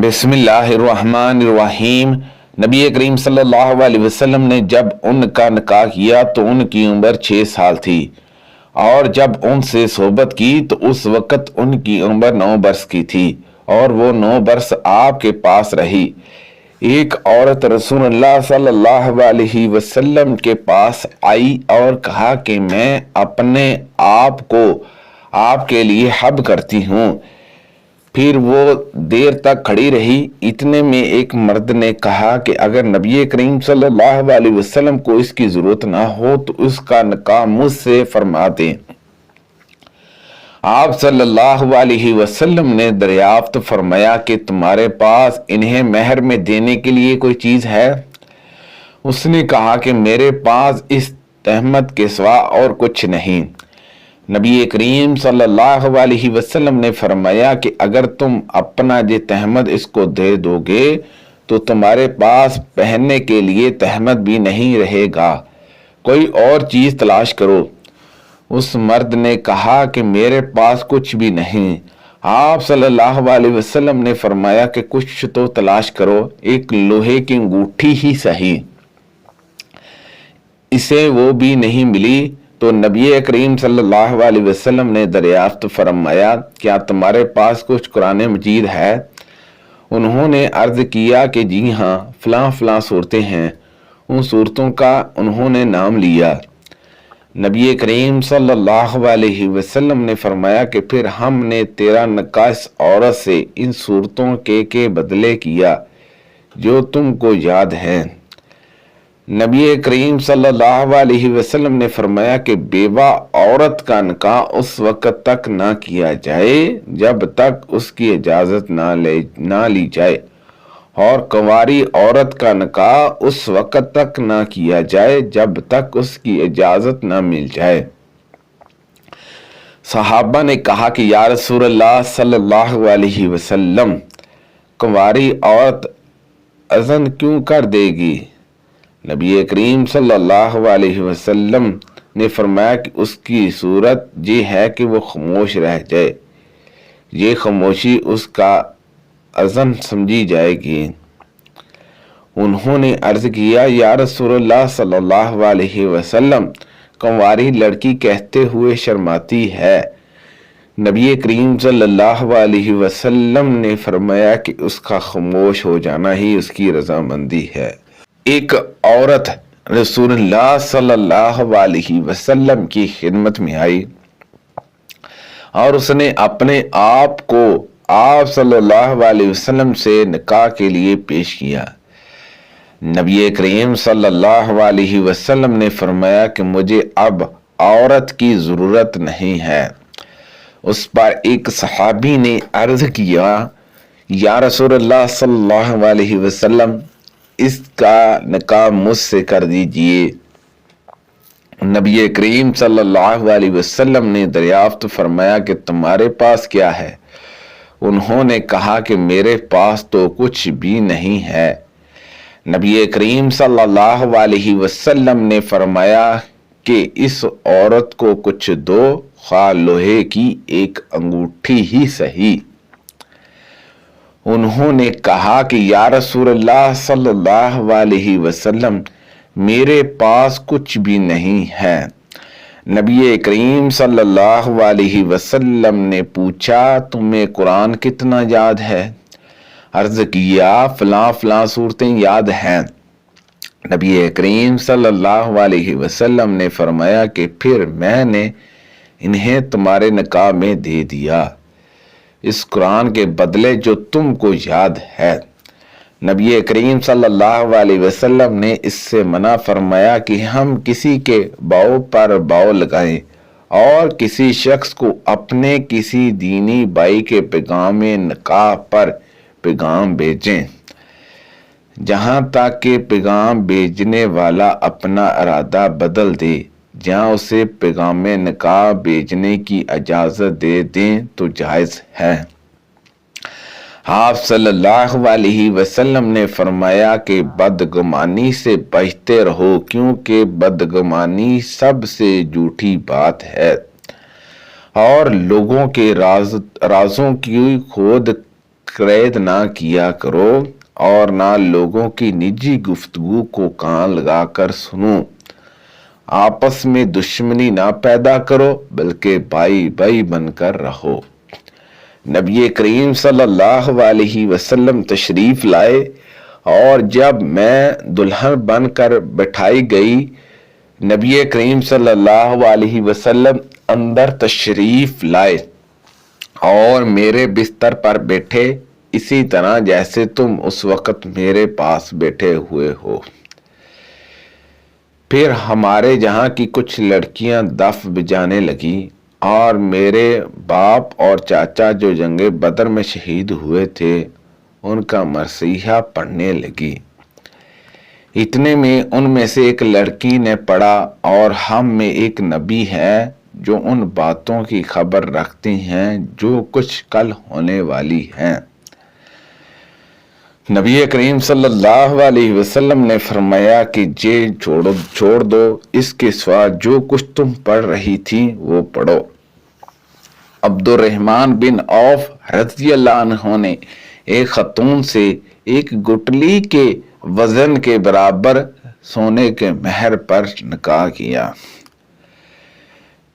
بسم اللہ الرحمن الرحیم۔ نبی کریم صلی اللہ علیہ وسلم نے جب ان کا نکاح کیا تو ان کی عمر 6 سال تھی، اور جب ان سے صحبت کی تو اس وقت ان کی عمر 9 برس کی تھی، اور وہ 9 برس آپ کے پاس رہی۔ ایک عورت رسول اللہ صلی اللہ علیہ وسلم کے پاس آئی اور کہا کہ میں اپنے آپ کو آپ کے لیے حب کرتی ہوں۔ پھر وہ دیر تک کھڑی رہی۔ اتنے میں ایک مرد نے کہا کہ اگر نبی کریم صلی اللہ علیہ وسلم کو اس کی ضرورت نہ ہو تو اس کا نکاح مجھ سے فرما دیں۔ آپ صلی اللہ علیہ وسلم نے دریافت فرمایا کہ تمہارے پاس انہیں مہر میں دینے کے لیے کوئی چیز ہے؟ اس نے کہا کہ میرے پاس اس تہمت کے سوا اور کچھ نہیں۔ نبی کریم صلی اللہ علیہ وسلم نے فرمایا کہ اگر تم اپنا یہ تہمت اس کو دے دو گے تو تمہارے پاس پہننے کے لیے تہمت بھی نہیں رہے گا، کوئی اور چیز تلاش کرو۔ اس مرد نے کہا کہ میرے پاس کچھ بھی نہیں۔ آپ صلی اللہ علیہ وسلم نے فرمایا کہ کچھ تو تلاش کرو، ایک لوہے کی انگوٹھی ہی صحیح۔ اسے وہ بھی نہیں ملی تو نبی کریم صلی اللہ علیہ وسلم نے دریافت فرمایا کیا تمہارے پاس کچھ قرآن مجید ہے؟ انہوں نے عرض کیا کہ جی ہاں، فلاں فلاں صورتیں ہیں۔ ان صورتوں کا انہوں نے نام لیا۔ نبی کریم صلی اللہ علیہ وسلم نے فرمایا کہ پھر ہم نے تیرا نکاح اس عورت سے ان صورتوں کے بدلے کیا جو تم کو یاد ہیں۔ نبی کریم صلی اللہ علیہ وسلم نے فرمایا کہ بیوہ عورت کا نکاح اس وقت تک نہ کیا جائے جب تک اس کی اجازت نہ لی جائے، اور کنواری عورت کا نکاح اس وقت تک نہ کیا جائے جب تک اس کی اجازت نہ مل جائے۔ صحابہ نے کہا کہ یا رسول اللہ صلی اللہ علیہ وسلم، کنواری عورت اذن کیوں کر دے گی؟ نبی کریم صلی اللہ علیہ وسلم نے فرمایا کہ اس کی صورت یہ ہے کہ وہ خاموش رہ جائے، یہ خاموشی اس کا اذن سمجھی جائے گی۔ انہوں نے عرض کیا یا رسول اللہ صلی اللہ علیہ وسلم، کنواری لڑکی کہتے ہوئے شرماتی ہے۔ نبی کریم صلی اللہ علیہ وسلم نے فرمایا کہ اس کا خاموش ہو جانا ہی اس کی رضامندی ہے۔ ایک عورت رسول اللہ صلی اللہ علیہ وسلم کی خدمت میں آئی اور اس نے اپنے آپ کو آپ صلی اللہ علیہ وسلم سے نکاح کے لیے پیش کیا۔ نبی کریم صلی اللہ علیہ وسلم نے فرمایا کہ مجھے اب عورت کی ضرورت نہیں ہے۔ اس پر ایک صحابی نے عرض کیا یا رسول اللہ صلی اللہ علیہ وسلم، اس کا نکاح مجھ سے کر دیجئے۔ نبی کریم صلی اللہ علیہ وسلم نے دریافت فرمایا کہ تمہارے پاس کیا ہے؟ انہوں نے کہا کہ میرے پاس تو کچھ بھی نہیں ہے۔ نبی کریم صلی اللہ علیہ وسلم نے فرمایا کہ اس عورت کو کچھ دو، خواہ لوہے کی ایک انگوٹھی ہی صحیح۔ انہوں نے کہا کہ یا رسول اللہ صلی اللہ علیہ وسلم، میرے پاس کچھ بھی نہیں ہے۔ نبی کریم صلی اللہ علیہ وسلم نے پوچھا تمہیں قرآن کتنا یاد ہے؟ عرض کیا فلاں فلاں صورتیں یاد ہیں۔ نبی کریم صلی اللہ علیہ وسلم نے فرمایا کہ پھر میں نے انہیں تمہارے نکاح میں دے دیا، اس قرآن کے بدلے جو تم کو یاد ہے۔ نبی کریم صلی اللہ علیہ وسلم نے اس سے منع فرمایا کہ ہم کسی کے باؤ پر باؤ لگائیں اور کسی شخص کو اپنے کسی دینی بھائی کے پیغام نکاح پر پیغام بھیجیں، جہاں تک کہ پیغام بھیجنے والا اپنا ارادہ بدل دے، جہاں اسے پیغام نکاح بھیجنے کی اجازت دے دیں تو جائز ہے۔ آپ صلی اللہ علیہ وسلم نے فرمایا کہ بدگمانی سے بچتے رہو، کیونکہ بدگمانی سب سے جھوٹی بات ہے اور لوگوں کے رازوں کی کھود قید نہ کیا کرو اور نہ لوگوں کی نجی گفتگو کو کان لگا کر سنو، آپس میں دشمنی نہ پیدا کرو بلکہ بھائی بھائی بن کر رہو۔ نبی کریم صلی اللہ علیہ وسلم تشریف لائے اور جب میں دلہن بن کر بٹھائی گئی، نبی کریم صلی اللہ علیہ وسلم اندر تشریف لائے اور میرے بستر پر بیٹھے، اسی طرح جیسے تم اس وقت میرے پاس بیٹھے ہوئے ہو۔ پھر ہمارے جہاں کی کچھ لڑکیاں دف بجانے لگی اور میرے باپ اور چاچا جو جنگ بدر میں شہید ہوئے تھے ان کا مرثیہ پڑھنے لگی۔ اتنے میں ان میں سے ایک لڑکی نے پڑھا، اور ہم میں ایک نبی ہے جو ان باتوں کی خبر رکھتے ہیں جو کچھ کل ہونے والی ہیں۔ نبی کریم صلی اللہ علیہ وسلم نے فرمایا کہ چھوڑ دو، اس کے سوا جو کچھ تم پڑھ رہی تھی وہ پڑھو۔ عبد الرحمن بن عوف رضی اللہ عنہ نے ایک خاتون سے ایک گٹلی کے وزن کے برابر سونے کے مہر پر نکاح کیا۔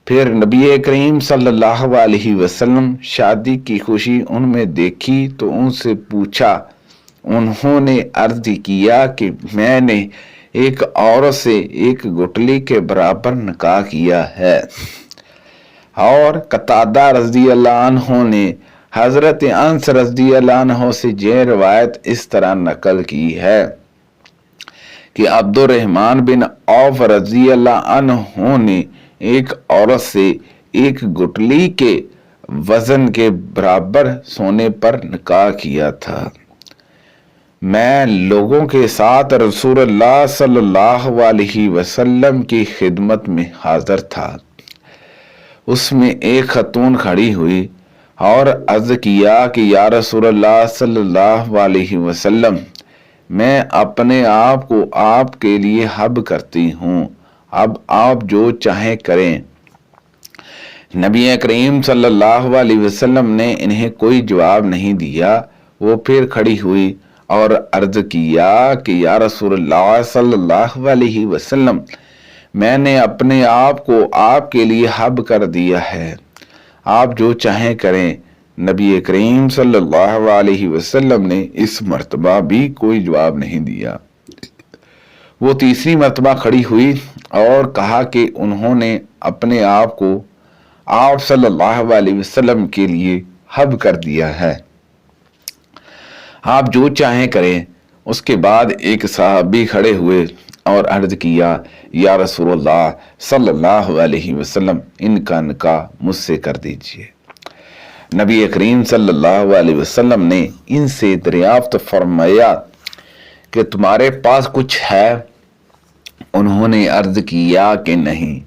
پھر نبی کریم صلی اللہ علیہ وسلم شادی کی خوشی ان میں دیکھی تو ان سے پوچھا۔ انہوں نے عرض کیا کہ میں نے ایک عورت سے ایک گٹلی کے برابر نکاح کیا ہے۔ اور قتادہ رضی اللہ عنہ نے حضرت انس رضی اللہ عنہ سے یہ روایت اس طرح نقل کی ہے کہ عبد الرحمن بن عوف رضی اللہ عنہ نے ایک عورت سے ایک گٹلی کے وزن کے برابر سونے پر نکاح کیا تھا۔ میں لوگوں کے ساتھ رسول اللہ صلی اللہ علیہ وسلم کی خدمت میں حاضر تھا۔ اس میں ایک خاتون کھڑی ہوئی اور عرض کیا کہ یا رسول اللہ صلی اللہ علیہ وسلم، میں اپنے آپ کو آپ کے لیے حب کرتی ہوں، اب آپ جو چاہیں کریں۔ نبی کریم صلی اللہ علیہ وسلم نے انہیں کوئی جواب نہیں دیا۔ وہ پھر کھڑی ہوئی اور عرض کیا کہ یا رسول اللہ صلی اللہ علیہ وسلم، میں نے اپنے آپ کو آپ کے لیے حب کر دیا ہے، آپ جو چاہیں کریں۔ نبی کریم صلی اللہ علیہ وسلم نے اس مرتبہ بھی کوئی جواب نہیں دیا۔ وہ تیسری مرتبہ کھڑی ہوئی اور کہا کہ انہوں نے اپنے آپ کو آپ صلی اللہ علیہ وسلم کے لیے حب کر دیا ہے، آپ جو چاہیں کریں۔ اس کے بعد ایک صحابی کھڑے ہوئے اور عرض کیا یا رسول اللہ صلی اللہ علیہ وسلم، ان کا نکاح مجھ سے کر دیجئے۔ نبی کریم صلی اللہ علیہ وسلم نے ان سے دریافت فرمایا کہ تمہارے پاس کچھ ہے؟ انہوں نے عرض کیا کہ نہیں۔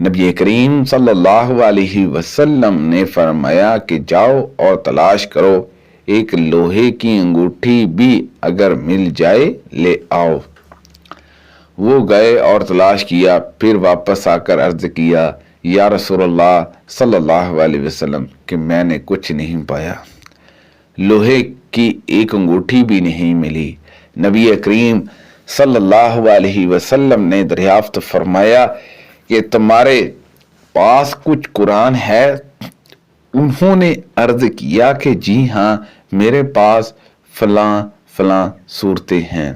نبی کریم صلی اللہ علیہ وسلم نے فرمایا کہ جاؤ اور تلاش کرو، ایک لوہے کی انگوٹھی بھی اگر مل جائے لے آؤ۔ وہ گئے اور تلاش کیا، پھر واپس آ کر عرض کیا یا رسول اللہ صلی اللہ علیہ وسلم کہ میں نے کچھ نہیں پایا، لوہے کی ایک انگوٹھی بھی نہیں ملی۔ نبی کریم صلی اللہ علیہ وسلم نے دریافت فرمایا کہ تمہارے پاس کچھ قرآن ہے؟ انہوں نے عرض کیا کہ جی ہاں، میرے پاس فلاں فلاں صورتیں ہیں۔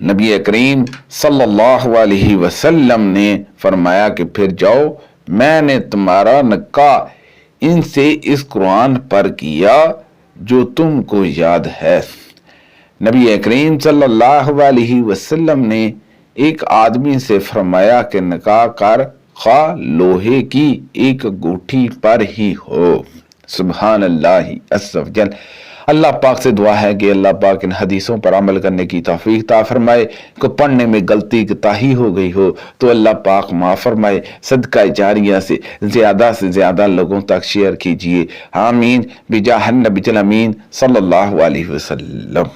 نبی کریم صلی اللہ علیہ وسلم نے فرمایا کہ پھر جاؤ، میں نے تمہارا نکاح ان سے اس قرآن پر کیا جو تم کو یاد ہے۔ نبی کریم صلی اللہ علیہ وسلم نے ایک آدمی سے فرمایا کہ نکاح کر، خواہ لوہے کی ایک انگوٹھی پر ہی ہو۔ سبحان اللہ عز و جل۔ اللہ پاک سے دعا ہے کہ اللہ پاک ان حدیثوں پر عمل کرنے کی توفیق عطا فرمائے۔ کو پڑھنے میں غلطی کوتاہی ہو گئی ہو تو اللہ پاک معاف فرمائے۔ صدقہ جاریہ سے زیادہ لوگوں تک شیئر کیجئے۔ آمین بجاہ النبی الامین صلی اللہ علیہ وسلم۔